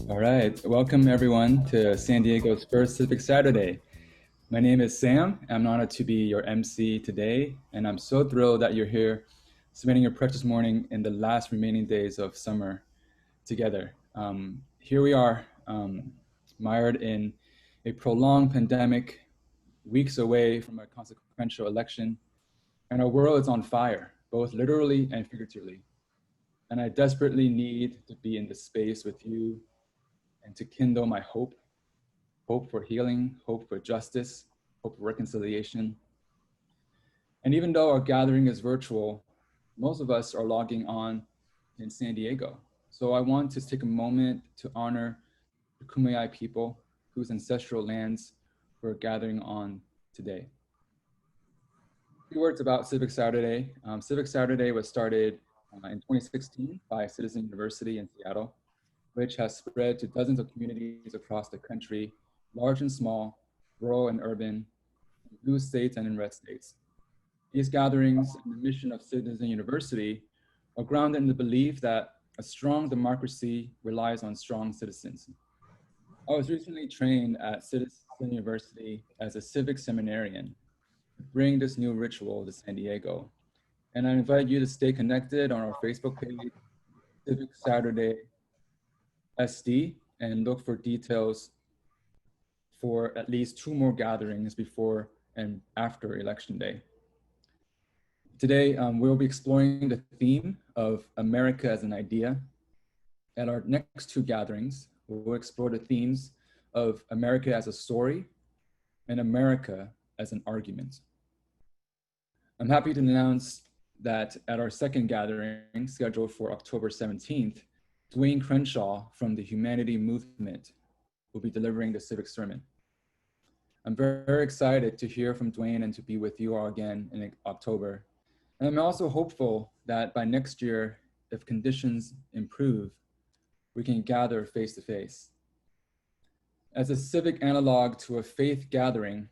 All right, welcome everyone to San Diego's first Civic Saturday. My name is Sam. I'm honored to be your MC today, and I'm so thrilled that you're here spending your precious morning in the last remaining days of summer together. Here we are, mired in a prolonged pandemic, weeks away from a consequential election, and our world is on fire, both literally and figuratively. And I desperately need to be in this space with you and to kindle my hope for healing, hope for justice, hope for reconciliation. And even though our gathering is virtual, most of us are logging on in San Diego. So I want to take a moment to honor the Kumeyaay people whose ancestral lands we're gathering on today. A few words about Civic Saturday. Civic Saturday was started in 2016 by Citizen University in Seattle, which has spread to dozens of communities across the country, large and small, rural and urban, in blue states and in red states. These gatherings and the mission of Citizen University are grounded in the belief that a strong democracy relies on strong citizens. I was recently trained at Citizen University as a civic seminarian to bring this new ritual to San Diego. And I invite you to stay connected on our Facebook page, Civic Saturday SD, and look for details for at least 2 more gatherings before and after Election Day. Today, we'll be exploring the theme of America as an idea. At our next 2 gatherings, we'll explore the themes of America as a story and America as an argument. I'm happy to announce that at our second gathering, scheduled for October 17th, Dwayne Crenshaw from the Humanity Movement will be delivering the civic sermon. I'm very excited to hear from Dwayne and to be with you all again in October. And I'm also hopeful that by next year, if conditions improve, we can gather face to face. As a civic analog to a faith gathering,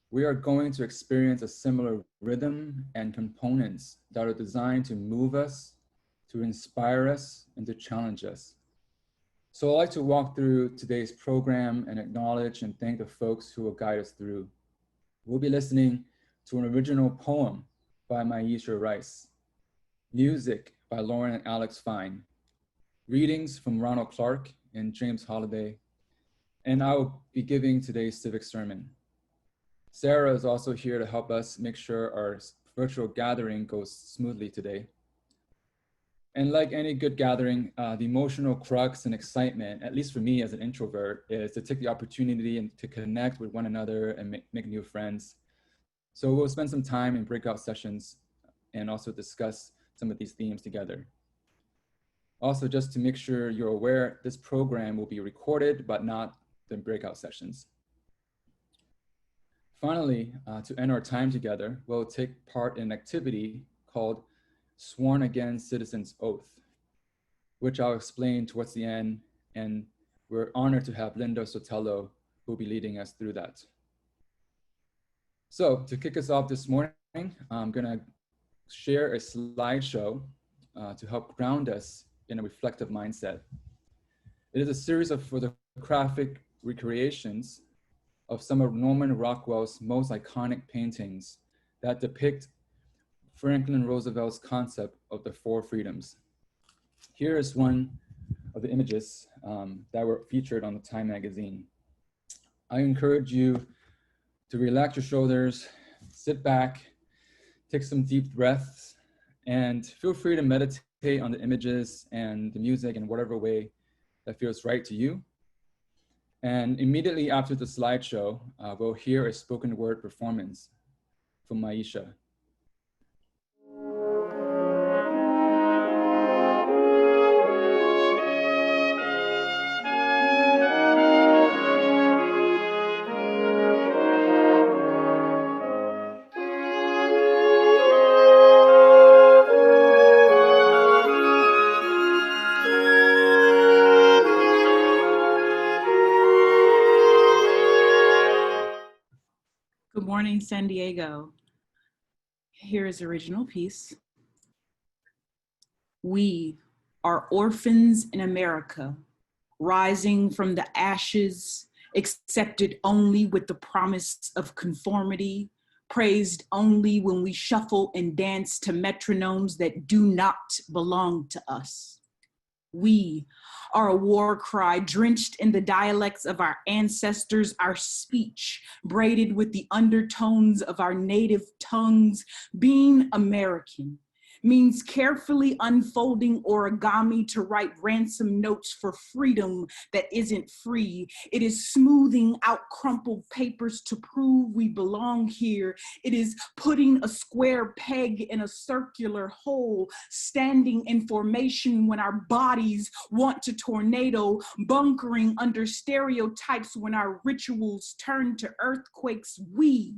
we are going to experience a similar rhythm and components that are designed to move us, to inspire us, and to challenge us. So I'd like to walk through today's program and acknowledge and thank the folks who will guide us through. We'll be listening to an original poem by Miesha Rice, music by Lauren and Alex Fine, readings from Ronald Clark and James Halliday, and I will be giving today's civic sermon. Sarah is also here to help us make sure our virtual gathering goes smoothly today. And like any good gathering, the emotional crux and excitement, at least for me as an introvert, is to take the opportunity and to connect with one another and make new friends. So we'll spend some time in breakout sessions and also discuss some of these themes together. Also, just to make sure you're aware, this program will be recorded, but not the breakout sessions. Finally, to end our time together, we'll take part in an activity called Sworn Against Citizens Oath, which I'll explain towards the end, and we're honored to have Linda Sotelo who will be leading us through that. So to kick us off this morning, I'm gonna share a slideshow to help ground us in a reflective mindset. It is a series of photographic recreations of some of Norman Rockwell's most iconic paintings that depict Franklin Roosevelt's concept of the 4 freedoms. Here is one of the images that were featured on the Time magazine. I encourage you to relax your shoulders, sit back, take some deep breaths, and feel free to meditate on the images and the music in whatever way that feels right to you. And immediately after the slideshow, we'll hear a spoken word performance from Miesha. Good morning, San Diego. Here is the original piece. We are orphans in America, rising from the ashes, accepted only with the promise of conformity, praised only when we shuffle and dance to metronomes that do not belong to us. We are a war cry drenched in the dialects of our ancestors, our speech braided with the undertones of our native tongues. Being American means carefully unfolding origami to write ransom notes for freedom that isn't free. It is smoothing out crumpled papers to prove we belong here. It is putting a square peg in a circular hole, standing in formation when our bodies want to tornado, bunkering under stereotypes when our rituals turn to earthquakes. We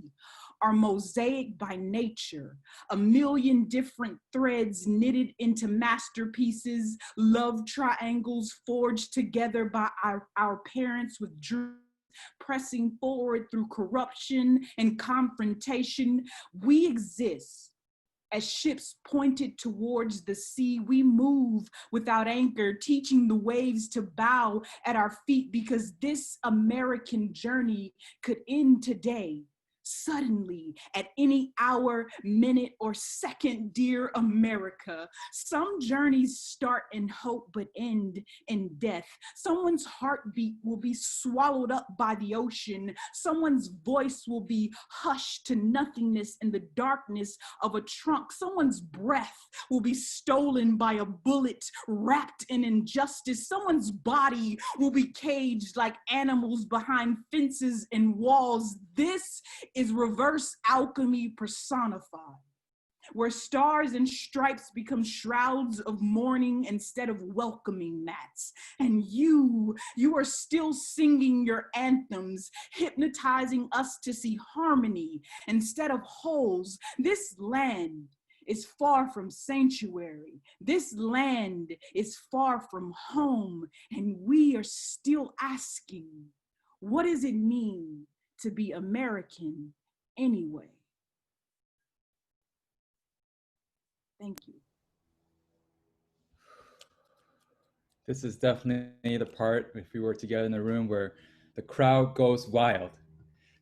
are mosaic by nature, a million different threads knitted into masterpieces, love triangles forged together by our parents with dreams, pressing forward through corruption and confrontation. We exist as ships pointed towards the sea. We move without anchor, teaching the waves to bow at our feet, because this American journey could end today. Suddenly, at any hour, minute, or second, dear America. Some journeys start in hope but end in death. Someone's heartbeat will be swallowed up by the ocean. Someone's voice will be hushed to nothingness in the darkness of a trunk. Someone's breath will be stolen by a bullet wrapped in injustice. Someone's body will be caged like animals behind fences and walls. This is reverse alchemy personified, where stars and stripes become shrouds of mourning instead of welcoming mats. And you are still singing your anthems, hypnotizing us to see harmony instead of holes. This land is far from sanctuary. This land is far from home, and we are still asking, what does it mean to be American anyway? Thank you. This is definitely the part, if we were together in the room, where the crowd goes wild.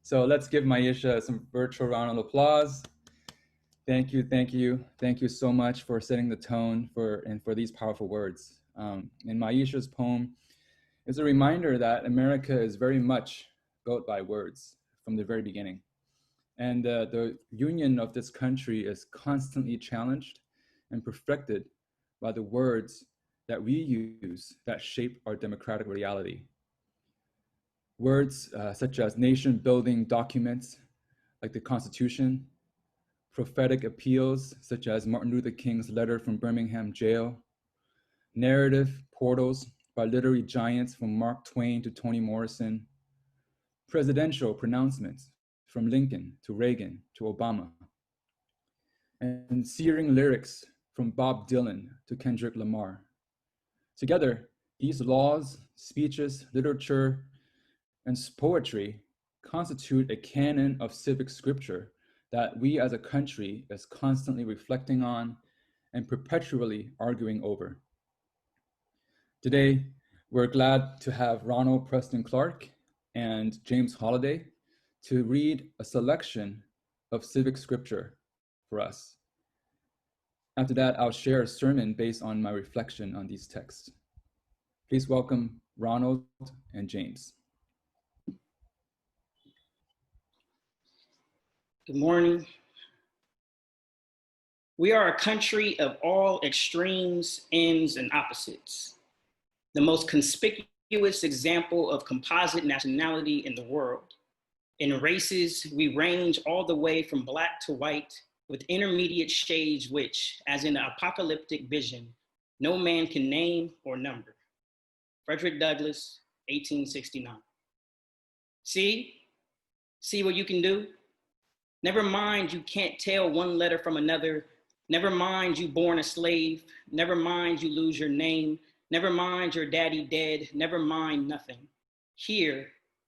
So let's give Miesha some virtual round of applause. Thank you, thank you, thank you so much for setting the tone for these powerful words. And Miesha's poem is a reminder that America is very much built by words from the very beginning. And the union of this country is constantly challenged and perfected by the words that we use that shape our democratic reality. Words such as nation-building documents like the Constitution, prophetic appeals such as Martin Luther King's letter from Birmingham jail, narrative portals by literary giants from Mark Twain to Toni Morrison, presidential pronouncements from Lincoln to Reagan to Obama, and searing lyrics from Bob Dylan to Kendrick Lamar. Together, these laws, speeches, literature, and poetry constitute a canon of civic scripture that we as a country is constantly reflecting on and perpetually arguing over. Today, we're glad to have Ronald Preston Clark and James Halliday to read a selection of civic scripture for us. After that, I'll share a sermon based on my reflection on these texts. Please welcome Ronald and James. Good morning. We are a country of all extremes, ends, and opposites. The most conspicuous example of composite nationality in the world. In races, we range all the way from Black to white, with intermediate shades which, as in an apocalyptic vision, no man can name or number. Frederick Douglass, 1869. See what you can do? Never mind you can't tell one letter from another. Never mind you born a slave. Never mind you lose your name. Never mind your daddy dead. Never mind nothing.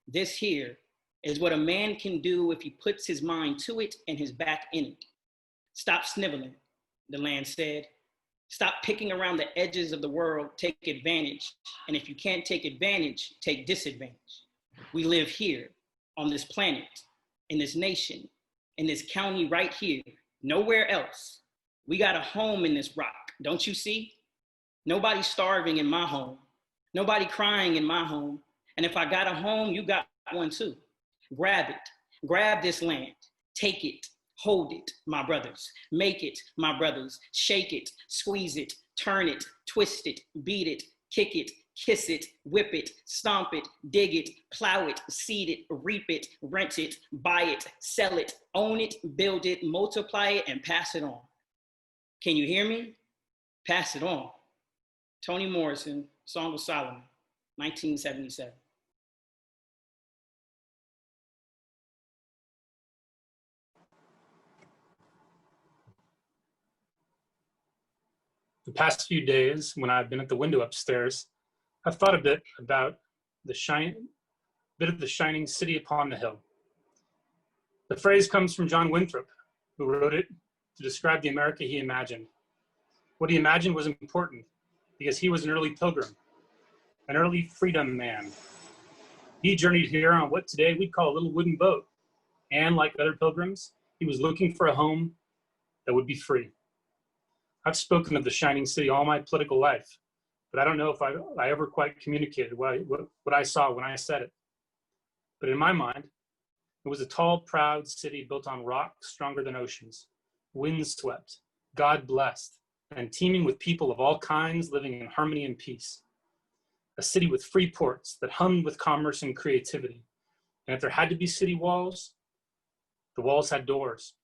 This here, is what a man can do if he puts his mind to it and his back in it. Stop sniveling, the land said. Stop picking around the edges of the world, take advantage. And if you can't take advantage, take disadvantage. We live here on this planet, in this nation, in this county right here, nowhere else. We got a home in this rock, don't you see? Nobody's starving in my home. Nobody crying in my home. And if I got a home, you got one too. Grab it, grab this land, take it, hold it, my brothers, make it, my brothers, shake it, squeeze it, turn it, twist it, beat it, kick it, kiss it, whip it, stomp it, dig it, plow it, seed it, reap it, rent it, buy it, sell it, own it, build it, multiply it, and pass it on. Can you hear me? Pass it on. Toni Morrison, Song of Solomon, 1977. The past few days, when I've been at the window upstairs, I've thought a bit about the shining city upon the hill. The phrase comes from John Winthrop, who wrote it to describe the America he imagined. What he imagined was important because he was an early pilgrim, an early freedom man. He journeyed here on what today we'd call a little wooden boat. And like other pilgrims, he was looking for a home that would be free. I've spoken of the shining city all my political life, but I don't know if I ever quite communicated what I saw when I said it. But in my mind, it was a tall, proud city built on rock stronger than oceans, windswept, God-blessed, and teeming with people of all kinds living in harmony and peace. A city with free ports that hummed with commerce and creativity. And if there had to be city walls, the walls had doors,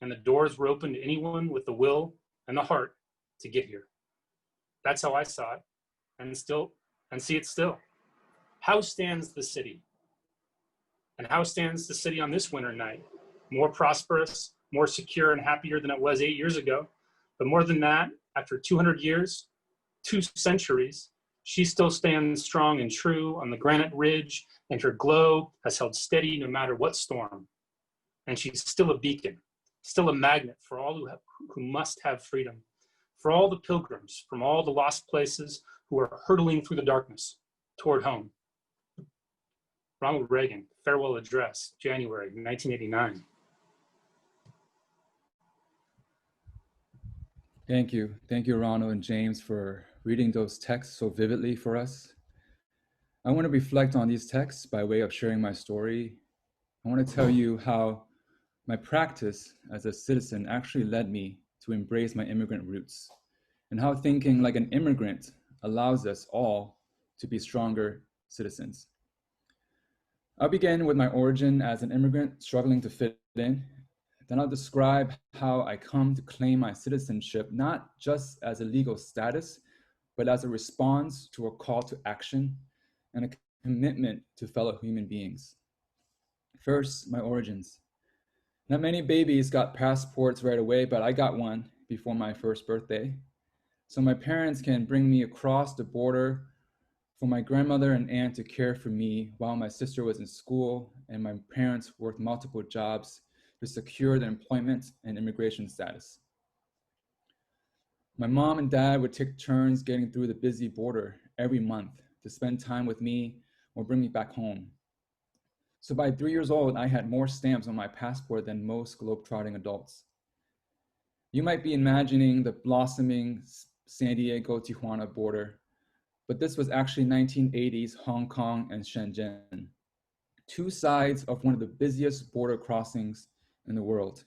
and the doors were open to anyone with the will and the heart to get here. That's how I saw it, and see it still. How stands the city? And how stands the city on this winter night? More prosperous, more secure and happier than it was 8 years ago. But more than that, after 200 years, 2 centuries, she still stands strong and true on the granite ridge, and her glow has held steady no matter what storm. And she's still a beacon, still a magnet for all who must have freedom, for all the pilgrims from all the lost places who are hurtling through the darkness toward home. Ronald Reagan, Farewell Address, January 1989. Thank you. Thank you, Ronald and James, for reading those texts so vividly for us. I want to reflect on these texts by way of sharing my story. I want to tell you how my practice as a citizen actually led me to embrace my immigrant roots, and how thinking like an immigrant allows us all to be stronger citizens. I'll begin with my origin as an immigrant struggling to fit in. Then I'll describe how I come to claim my citizenship, not just as a legal status, but as a response to a call to action and a commitment to fellow human beings. First, my origins. Not many babies got passports right away, but I got one before my first birthday. So my parents can bring me across the border for my grandmother and aunt to care for me while my sister was in school and my parents worked multiple jobs to secure their employment and immigration status. My mom and dad would take turns getting through the busy border every month to spend time with me or bring me back home. So by 3 years old, I had more stamps on my passport than most globetrotting adults. You might be imagining the blossoming San Diego-Tijuana border, but this was actually 1980s Hong Kong and Shenzhen, 2 sides of one of the busiest border crossings in the world.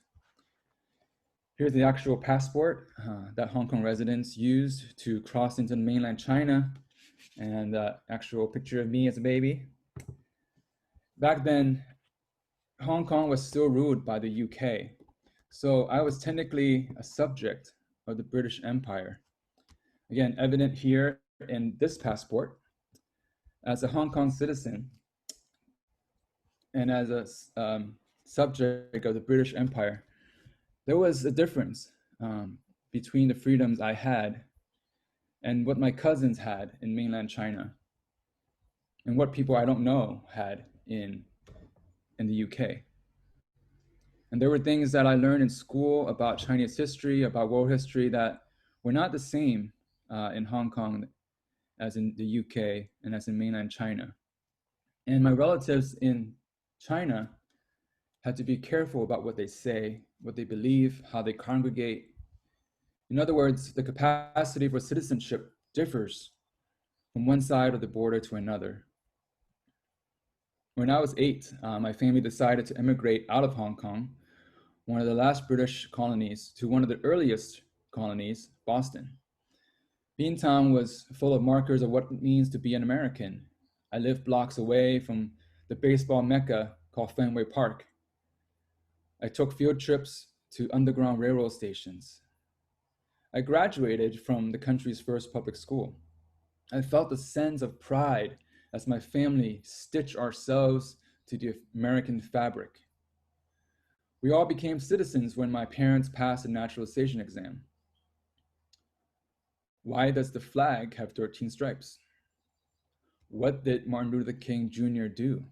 Here's the actual passport that Hong Kong residents used to cross into mainland China, and the actual picture of me as a baby. Back then, Hong Kong was still ruled by the UK, so I was technically a subject of the British Empire. Again, evident here in this passport. As a Hong Kong citizen and as a subject of the British Empire, there was a difference between the freedoms I had and what my cousins had in mainland China, and what people I don't know had in the UK. And there were things that I learned in school about Chinese history, about world history, that were not the same in Hong Kong as in the UK and as in mainland China. And my relatives in China had to be careful about what they say, what they believe, how they congregate. In other words, the capacity for citizenship differs from one side of the border to another. When I was 8, my family decided to emigrate out of Hong Kong, one of the last British colonies, to one of the earliest colonies, Boston. Beantown was full of markers of what it means to be an American. I lived blocks away from the baseball mecca called Fenway Park. I took field trips to Underground Railroad stations. I graduated from the country's first public school. I felt a sense of pride as my family stitched ourselves to the American fabric. We all became citizens when my parents passed the naturalization exam. Why does the flag have 13 stripes? What did Martin Luther King Jr. do?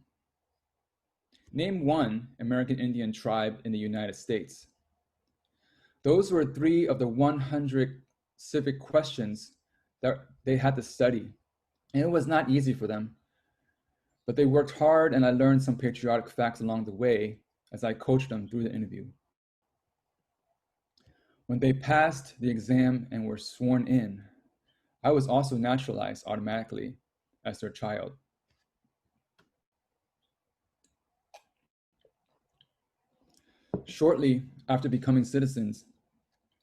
Name one American Indian tribe in the United States. Those were 3 of the 100 civic questions that they had to study. And it was not easy for them. But they worked hard, and I learned some patriotic facts along the way as I coached them through the interview. When they passed the exam and were sworn in, I was also naturalized automatically as their child. Shortly after becoming citizens,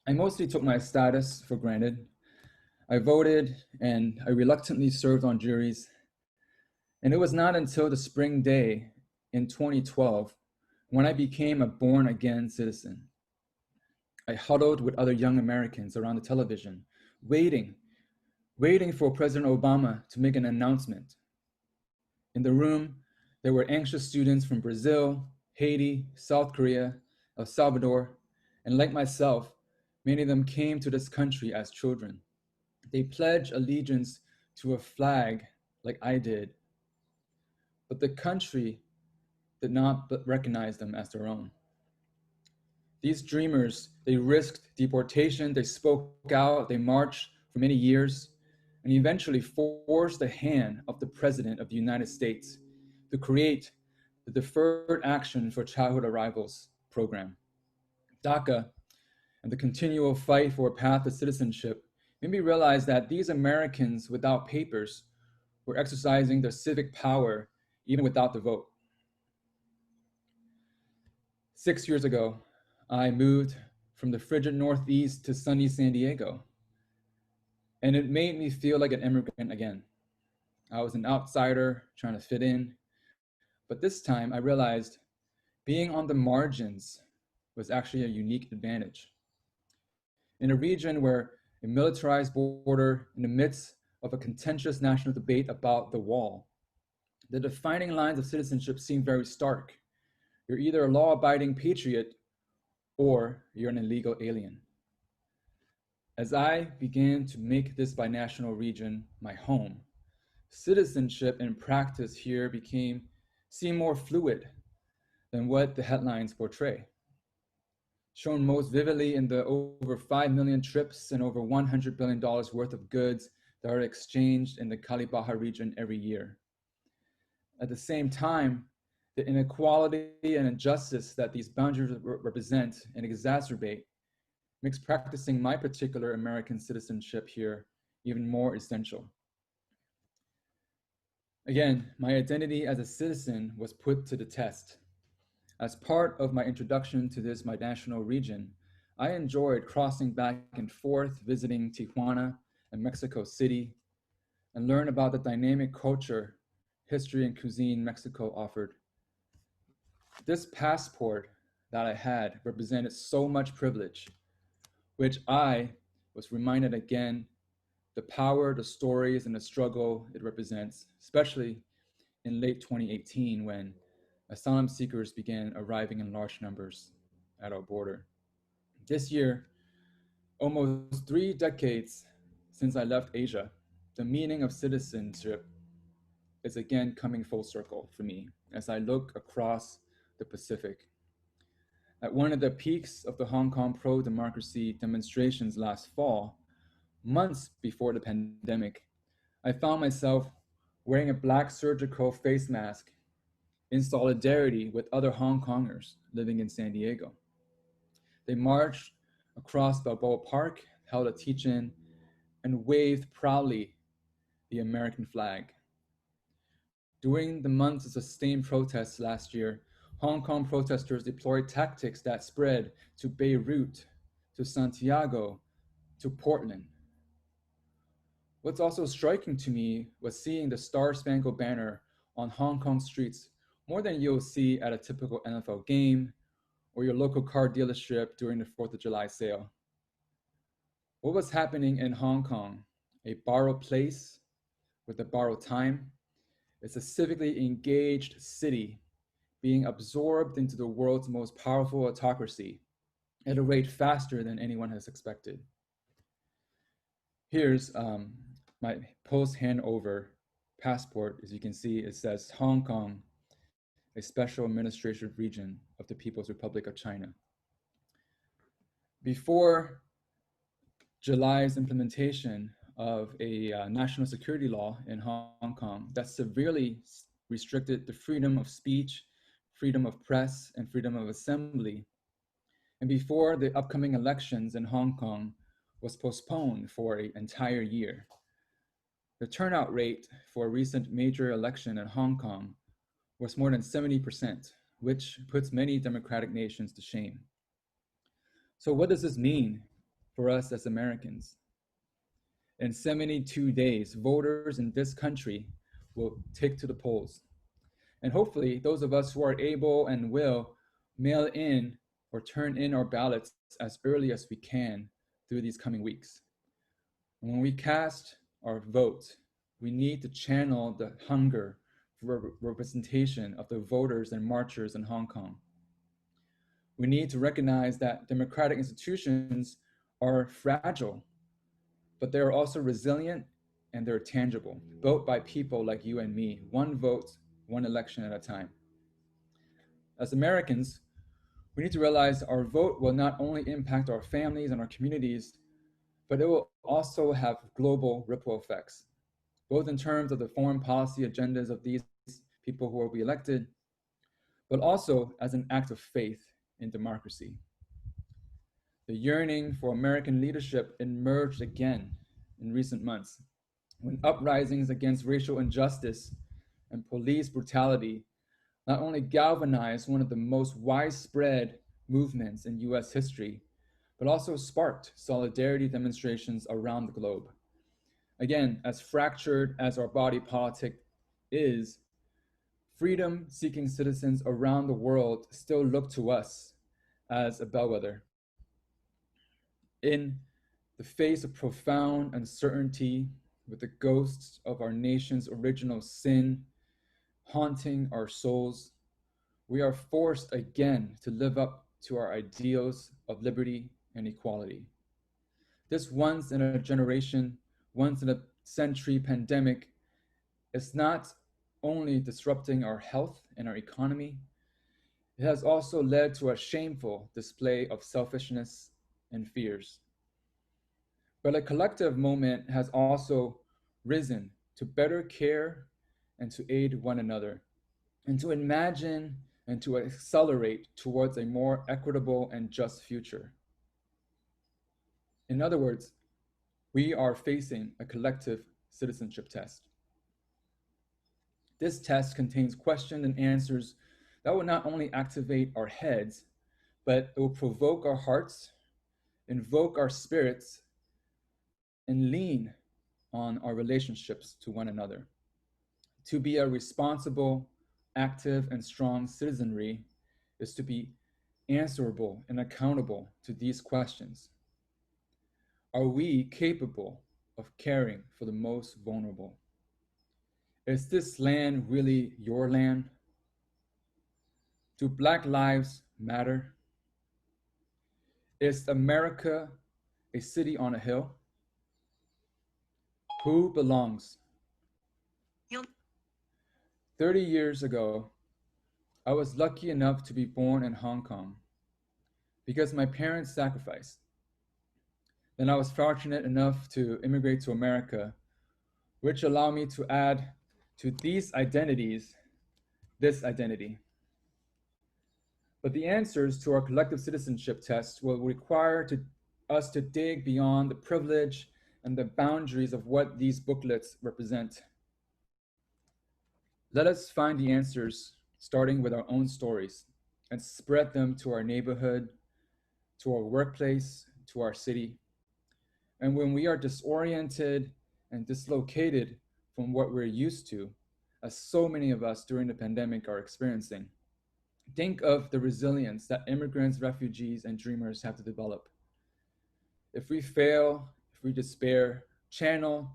I mostly took my status for granted. I voted and I reluctantly served on juries. And it was not until the spring day in 2012 when I became a born-again citizen. I huddled with other young Americans around the television, waiting for President Obama to make an announcement. In the room, there were anxious students from Brazil, Haiti, South Korea, El Salvador, and like myself, many of them came to this country as children. They pledged allegiance to a flag like I did, but the country did not recognize them as their own. These dreamers, they risked deportation, they spoke out, they marched for many years, and eventually forced the hand of the President of the United States to create the Deferred Action for Childhood Arrivals program. DACA and the continual fight for a path to citizenship made me realize that these Americans without papers were exercising their civic power even without the vote. 6 years ago, I moved from the frigid Northeast to sunny San Diego, and it made me feel like an immigrant again. I was an outsider trying to fit in, but this time I realized being on the margins was actually a unique advantage. In a region where a militarized border in the midst of a contentious national debate about the wall, the defining lines of citizenship seem very stark. You're either a law-abiding patriot or you're an illegal alien. As I began to make this binational region my home, citizenship in practice here seemed more fluid than what the headlines portray. Shown most vividly in the over 5 million trips and over $100 billion worth of goods that are exchanged in the Cali Baja region every year. At the same time, the inequality and injustice that these boundaries represent and exacerbate makes practicing my particular American citizenship here even more essential. Again, my identity as a citizen was put to the test. As part of my introduction to this binational region, I enjoyed crossing back and forth, visiting Tijuana and Mexico City, and learn about the dynamic culture, history, and cuisine Mexico offered. This passport that I had represented so much privilege, which I was reminded again the power, the stories, and the struggle it represents, especially in late 2018 when asylum seekers began arriving in large numbers at our border. This year, almost 3 decades since I left Asia, the meaning of citizenship is again coming full circle for me as I look across the Pacific. At one of the peaks of the Hong Kong pro-democracy demonstrations last fall, months before the pandemic, I found myself wearing a black surgical face mask in solidarity with other Hong Kongers living in San Diego. They marched across Balboa Park, held a teach-in, and waved proudly the American flag. During the months of sustained protests last year, Hong Kong protesters deployed tactics that spread to Beirut, to Santiago, to Portland. What's also striking to me was seeing the Star-Spangled Banner on Hong Kong streets more than you'll see at a typical NFL game or your local car dealership during the 4th of July sale. What was happening in Hong Kong, a borrowed place with a borrowed time, is a civically engaged city being absorbed into the world's most powerful autocracy at a rate faster than anyone has expected. Here's my post-handover passport. As you can see, it says Hong Kong, a special administrative region of the People's Republic of China. Before July's implementation of a national security law in Hong Kong that severely restricted the freedom of speech, freedom of press, and freedom of assembly, and before the upcoming elections in Hong Kong was postponed for an entire year, the turnout rate for a recent major election in Hong Kong was more than 70%, which puts many democratic nations to shame. So what does this mean for us as Americans? In 72 days, voters in this country will take to the polls. And hopefully, those of us who are able and will mail in or turn in our ballots as early as we can through these coming weeks. And when we cast our vote, we need to channel the hunger for representation of the voters and marchers in Hong Kong. We need to recognize that democratic institutions are fragile, but they are also resilient and they're tangible, built by people like you and me, one vote, one election at a time. As Americans, we need to realize our vote will not only impact our families and our communities, but it will also have global ripple effects, both in terms of the foreign policy agendas of these people who will be elected, but also as an act of faith in democracy. The yearning for American leadership emerged again in recent months when uprisings against racial injustice and police brutality not only galvanized one of the most widespread movements in US history, but also sparked solidarity demonstrations around the globe. Again, as fractured as our body politic is, freedom-seeking citizens around the world still look to us as a bellwether. In the face of profound uncertainty, with the ghosts of our nation's original sin haunting our souls, we are forced again to live up to our ideals of liberty and equality. This once in a generation, once in a century pandemic is not only disrupting our health and our economy, it has also led to a shameful display of selfishness and fears. But a collective moment has also risen to better care and to aid one another, and to imagine and to accelerate towards a more equitable and just future. In other words, we are facing a collective citizenship test. This test contains questions and answers that will not only activate our heads, but it will provoke our hearts, invoke our spirits, and lean on our relationships to one another. To be a responsible, active, and strong citizenry is to be answerable and accountable to these questions. Are we capable of caring for the most vulnerable? Is this land really your land? Do Black lives matter? Is America a city on a hill? Who belongs? 30 years ago, I was lucky enough to be born in Hong Kong because my parents sacrificed. Then I was fortunate enough to immigrate to America, which allowed me to add to these identities this identity. But the answers to our collective citizenship test will require us to dig beyond the privilege and the boundaries of what these booklets represent. Let us find the answers starting with our own stories and spread them to our neighborhood, to our workplace, to our city. And when we are disoriented and dislocated from what we're used to, as so many of us during the pandemic are experiencing, think of the resilience that immigrants, refugees, and dreamers have to develop. If we fail, if we despair, channel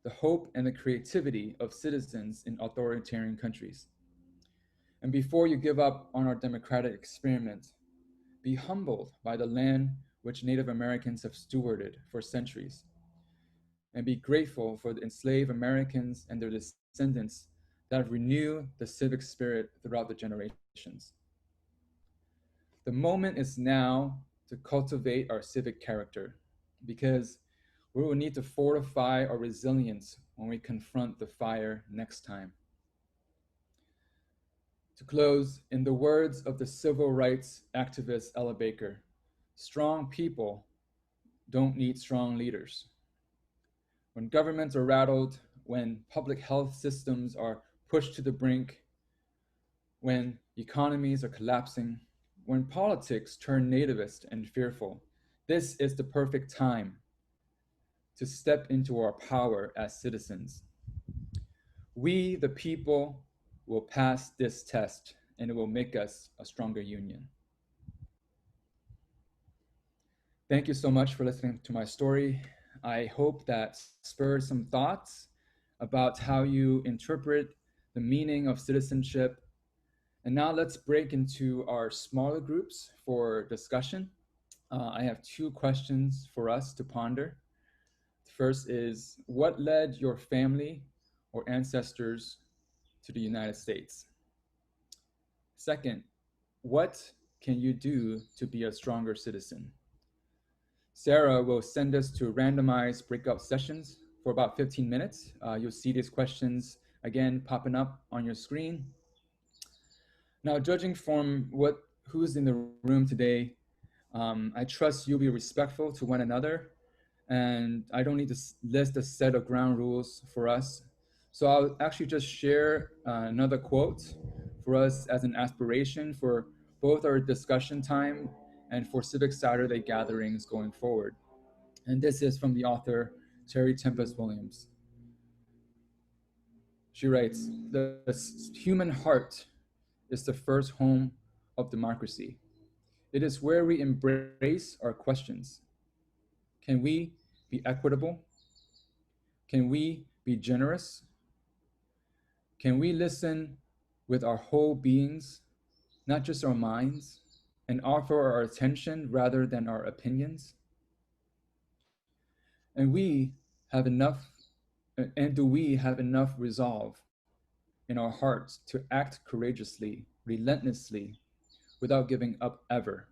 the hope and the creativity of citizens in authoritarian countries. And before you give up on our democratic experiment, be humbled by the land which Native Americans have stewarded for centuries, and be grateful for the enslaved Americans and their descendants that have renewed the civic spirit throughout the generations. The moment is now to cultivate our civic character, because we will need to fortify our resilience when we confront the fire next time. To close, in the words of the civil rights activist Ella Baker, strong people don't need strong leaders. When governments are rattled, when public health systems are pushed to the brink, when economies are collapsing, when politics turn nativist and fearful, this is the perfect time to step into our power as citizens. We, the people, will pass this test, and it will make us a stronger union. Thank you so much for listening to my story. I hope that spurred some thoughts about how you interpret the meaning of citizenship. And now let's break into our smaller groups for discussion. I have two questions for us to ponder. The first is, what led your family or ancestors to the United States? Second, what can you do to be a stronger citizen? Sarah will send us to randomized breakout sessions for about 15 minutes. You'll see these questions again popping up on your screen. Now, judging from who's in the room today, I trust you'll be respectful to one another, and I don't need to list a set of ground rules for us. So I'll actually just share another quote for us as an aspiration for both our discussion time and for Civic Saturday gatherings going forward. And this is from the author, Terry Tempest Williams. She writes, "The human heart is the first home of democracy. It is where we embrace our questions. Can we be equitable? Can we be generous? Can we listen with our whole beings, not just our minds, and offer our attention rather than our opinions? And do we have enough resolve in our hearts to act courageously, relentlessly, without giving up ever,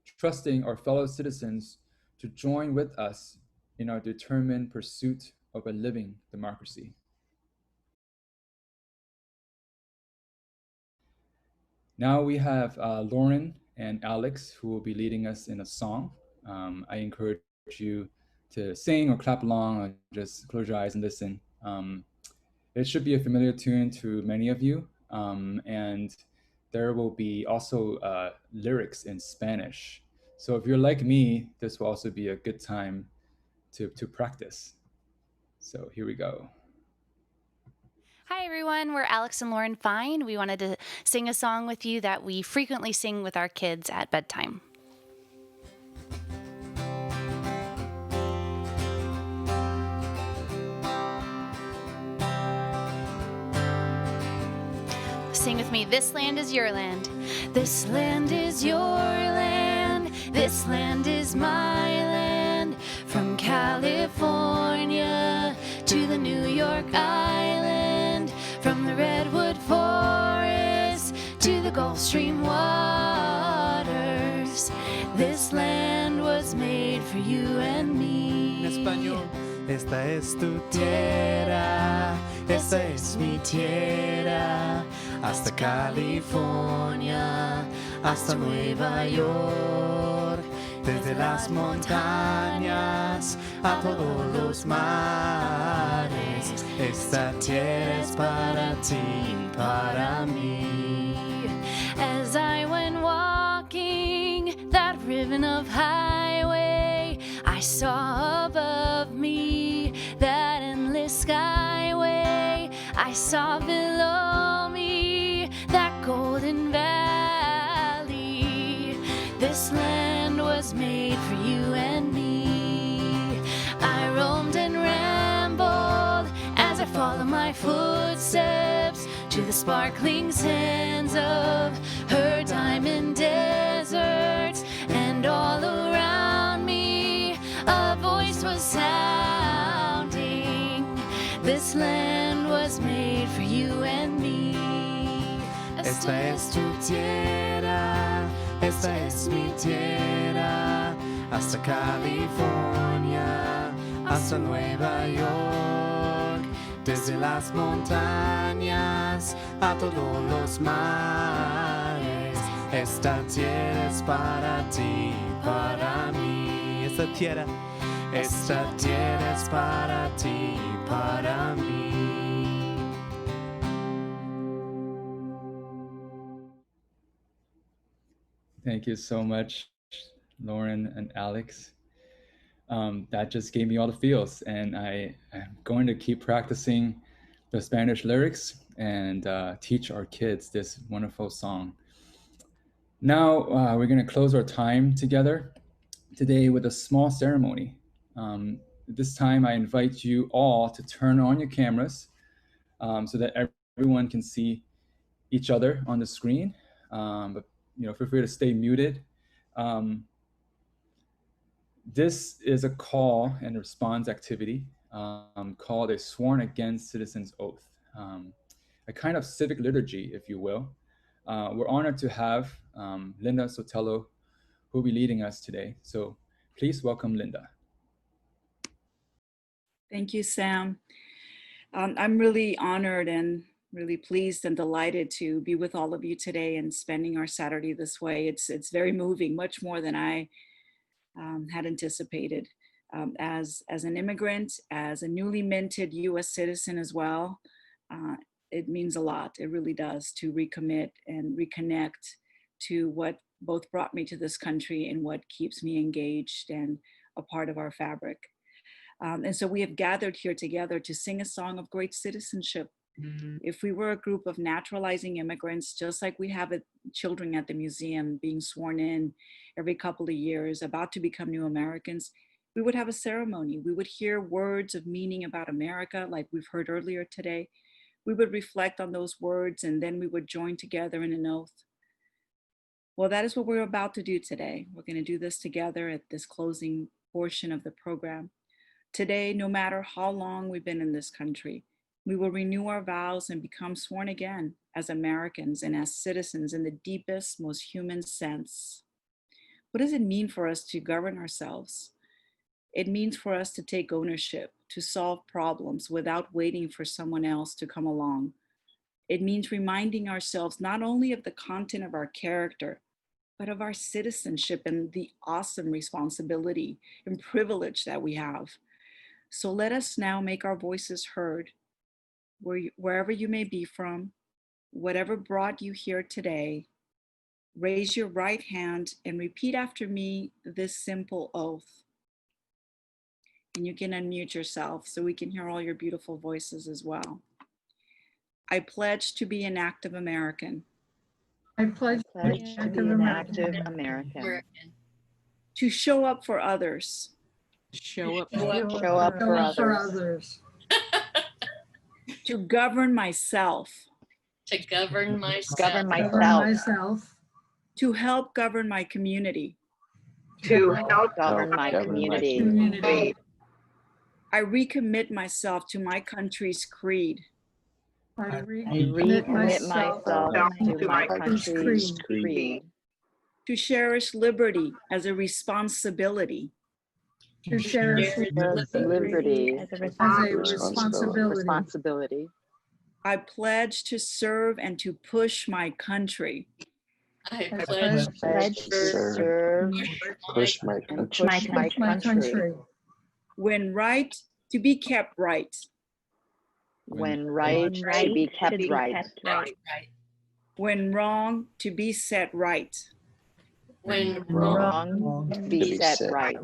trusting our fellow citizens to join with us in our determined pursuit of a living democracy?" Now we have Lauren and Alex who will be leading us in a song. I encourage you to sing or clap along or just close your eyes and listen. It should be a familiar tune to many of you, and there will be also lyrics in Spanish. So if you're like me, this will also be a good time to practice. So here we go. Hi, everyone. We're Alex and Lauren Fine. We wanted to sing a song with you that we frequently sing with our kids at bedtime. Sing with me. This land is your land. This land is your land. This land is my land. From California to the New York Island. From the redwood forest to the Gulf Stream waters. This land was was made for you and me. En español. Esta es tu tierra, esta es mi tierra, hasta California, hasta Nueva York, desde las montañas a todos los mares. Esta tierra es para ti, para mí. As I went walking that ribbon of highway, I saw above me that endless skyway. I saw below me that golden valley. This land was made for you and me. I roamed and rambled as I followed my footsteps to the sparkling sands of her diamond deserts, and all around me a voice was sounding. This land was made for you and me. Esta es tu tierra, esta es mi tierra, hasta California, hasta Nueva York, desde las montañas a todos los mares. Esta tierra es para ti, para mí. Esta tierra es para ti, para mí. Thank you so much, Lauren and Alex. That just gave me all the feels, and I'm going to keep practicing the Spanish lyrics and teach our kids this wonderful song. Now we're going to close our time together today with a small ceremony. This time I invite you all to turn on your cameras so that everyone can see each other on the screen. But feel free to stay muted. This is a call and response activity called a Sworn Against Citizens Oath, a kind of civic liturgy, if you will. We're honored to have Linda Sotelo, who will be leading us today. So please welcome Linda. Thank you, Sam. I'm really honored and really pleased and delighted to be with all of you today and spending our Saturday this way. It's very moving, much more than I had anticipated. As an immigrant, as a newly minted US citizen as well, it means a lot. It really does, to recommit and reconnect to what both brought me to this country and what keeps me engaged and a part of our fabric. And so we have gathered here together to sing a song of great citizenship. If we were a group of naturalizing immigrants, just like we have children at the museum being sworn in every couple of years, about to become new Americans, we would have a ceremony. We would hear words of meaning about America, like we've heard earlier today. We would reflect on those words, and then we would join together in an oath. Well, that is what we're about to do today. We're going to do this together at this closing portion of the program. Today, no matter how long we've been in this country, we will renew our vows and become sworn again as Americans and as citizens in the deepest, most human sense. What does it mean for us to govern ourselves? It means for us to take ownership, to solve problems without waiting for someone else to come along. It means reminding ourselves not only of the content of our character, but of our citizenship and the awesome responsibility and privilege that we have. So let us now make our voices heard. Wherever you may be from, whatever brought you here today, raise your right hand and repeat after me this simple oath. And you can unmute yourself so we can hear all your beautiful voices as well. I pledge to be an active American. I pledge to be an active American. To show up for others. Show up for others. To govern myself. To govern myself. To help govern my community. To help govern my community. I recommit myself to my country's creed. I recommit myself to my country's creed. to cherish liberty as a responsibility. To cherish liberty as a responsibility. responsibility. I pledge to serve and to push my country. I pledge pledge to serve, push my and country. push my country. When right, to be kept right. When right, to be kept right. When wrong, to be set right. when Wrong, to be set right.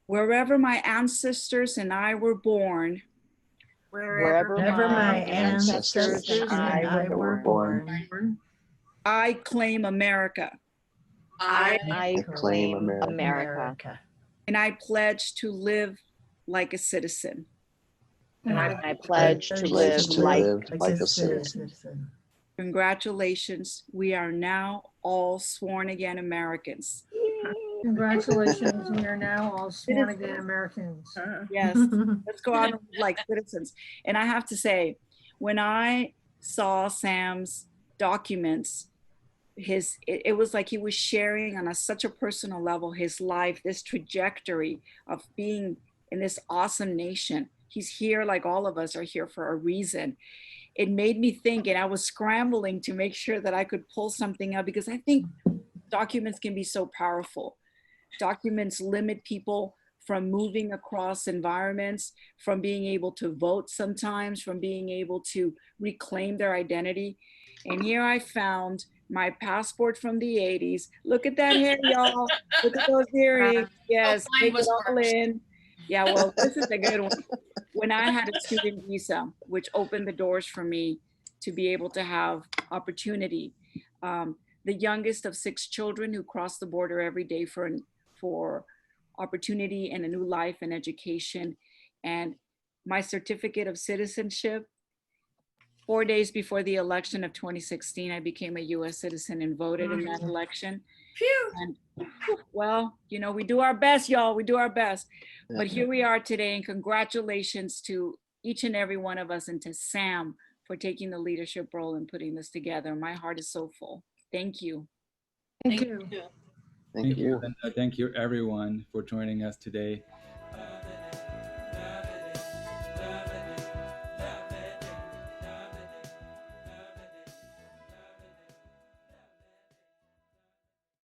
Wherever my ancestors and I were born, Wherever my ancestors and I were born, I claim America. I claim America. And I pledge to live like a citizen. And I pledge to live like a citizen. Congratulations, we are now all sworn again Americans. Congratulations, we are now all sworn again Americans. Yes, let's go out and live like citizens. And I have to say, when I saw Sam's documents, it was like he was sharing on such a personal level his life, this trajectory of being in this awesome nation. He's here like all of us are here for a reason. It made me think, and I was scrambling to make sure that I could pull something up because I think documents can be so powerful. Documents limit people from moving across environments, from being able to vote sometimes, from being able to reclaim their identity. And here I found my passport from the 80s. Look at that hair, y'all. Look at those earrings. Yes, take it all in. Yeah, well, this is a good one. When I had a student visa, which opened the doors for me to be able to have opportunity. The youngest of 6 children who cross the border every day for opportunity and a new life and education. And my certificate of citizenship, 4 days before the election of 2016, I became a US citizen and voted in that election. And well, you know, we do our best, y'all, we do our best. But here we are today, and congratulations to each and every one of us and to Sam for taking the leadership role and putting this together. My heart is so full. Thank you. Thank you. Thank you. Linda. Thank you, everyone, for joining us today.